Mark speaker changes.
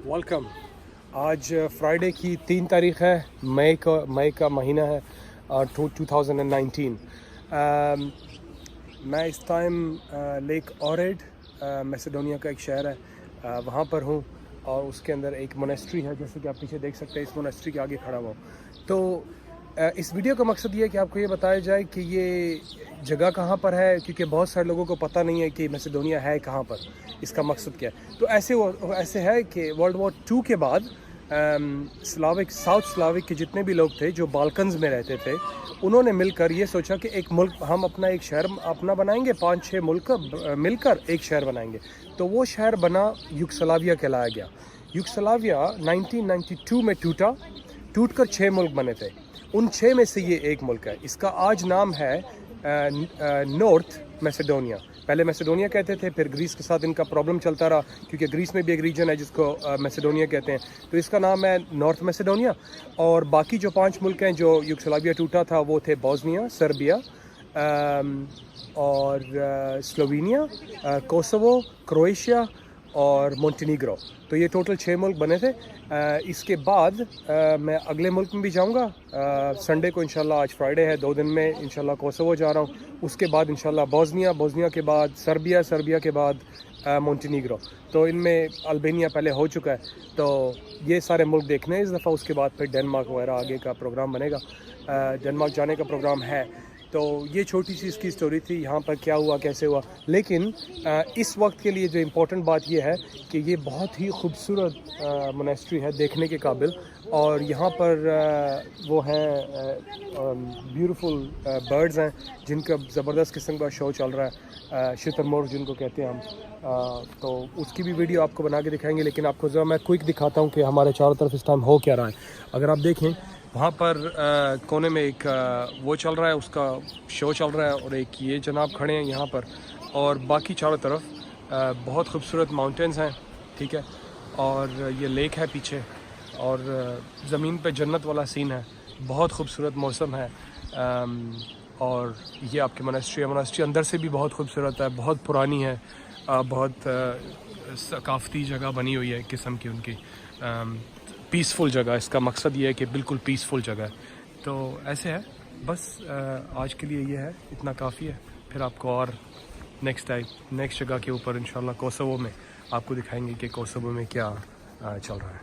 Speaker 1: Welcome. आज Friday की 3 तारीख है, मई का महीना है 2019। मैं इस टाइम लेक ओरेड मैसेडोनिया का एक शहर है वहाँ पर हूँ, और उसके अंदर एक मोनेस्ट्री है, जैसे कि आप पीछे देख सकते हैं। इस मोनेस्ट्री के आगे खड़ा हुआ हूँ। तो इस वीडियो का मकसद ये है कि आपको ये बताया जाए कि ये जगह कहाँ पर है, क्योंकि बहुत सारे लोगों को पता नहीं है कि मैसेडोनिया है कहाँ पर, इसका मकसद क्या है। तो ऐसे है कि वर्ल्ड वॉर 2 के बाद साउथ स्लाविक के जितने भी लोग थे जो बाल्कन्स में रहते थे, उन्होंने मिलकर ये सोचा कि एक मुल्क, हम अपना एक शहर अपना बनाएंगे, 5-6 मुल्क मिलकर एक शहर बनाएंगे। तो वो शहर बना युगोस्लाविया कहलाया गया। युगोस्लाविया 1992 में टूटकर 6 मुल्क बने थे। उन 6 में से ये एक मुल्क है। इसका आज नाम है नॉर्थ मैसेडोनिया। पहले मैसेडोनिया कहते थे, फिर ग्रीस के साथ इनका प्रॉब्लम चलता रहा, क्योंकि ग्रीस में भी एक रीजन है जिसको मैसेडोनिया कहते हैं। तो इसका नाम है नॉर्थ मैसेडोनिया। और बाकी जो 5 मुल्क हैं जो युगोस्लाविया टूटा था, वो थे बोस्निया, सर्बिया और स्लोवेनिया, कोसोवो, क्रोएशिया और मोंटेनीग्रो। तो ये टोटल 6 मुल्क बने थे। इसके बाद मैं अगले मुल्क में भी जाऊंगा संडे को इंशाल्लाह। आज फ्राइडे है, 2 दिन में इंशाल्लाह कोसोवो जा रहा हूँ। उसके बाद इंशाल्लाह बोस्निया के बाद सर्बिया के बाद मोंटेनीग्रो। तो इनमें अल्बानिया पहले हो चुका है। तो ये सारे मुल्क देखने इस दफ़ा। उसके बाद फिर डेनमार्क वगैरह आगे का प्रोग्राम बनेगा। डेनमार्क जाने का प्रोग्राम है। तो ये छोटी सी इसकी स्टोरी थी, यहाँ पर क्या हुआ, कैसे हुआ। लेकिन इस वक्त के लिए जो इम्पोर्टेंट बात ये है कि ये बहुत ही खूबसूरत मोनेस्ट्री है, देखने के काबिल। और यहाँ पर वो हैं ब्यूटीफुल बर्ड्स हैं जिनका ज़बरदस्त किस्म का शो चल रहा है, शुतुरमुर्ग जिनको कहते हैं हम। तो उसकी भी वीडियो आपको बना के दिखाएंगे, लेकिन आपको ज़रा मैं क्विक दिखाता हूँ कि हमारे चारों तरफ इस टाइम हो क्या रहा है। अगर आप देखें, वहाँ पर कोने में एक वो चल रहा है, उसका शो चल रहा है, और एक ये जनाब खड़े हैं यहाँ पर। और बाकी चारों तरफ बहुत खूबसूरत माउंटेन्स हैं, ठीक है। और ये लेक है पीछे, और ज़मीन पे जन्नत वाला सीन है, बहुत खूबसूरत मौसम है। और ये आपकी मोनेस्ट्री अंदर से भी बहुत खूबसूरत है, बहुत पुरानी है, बहुत सकाफती जगह बनी हुई है, एक किस्म की उनकी पीसफुल जगह। इसका मकसद ये है कि बिल्कुल पीसफुल जगह है। तो ऐसे है बस। आज के लिए ये है, इतना काफ़ी है। फिर आपको और नेक्स्ट जगह के ऊपर इंशाल्लाह कोसोवो में आपको दिखाएंगे कि कोसोवो में क्या चल रहा है।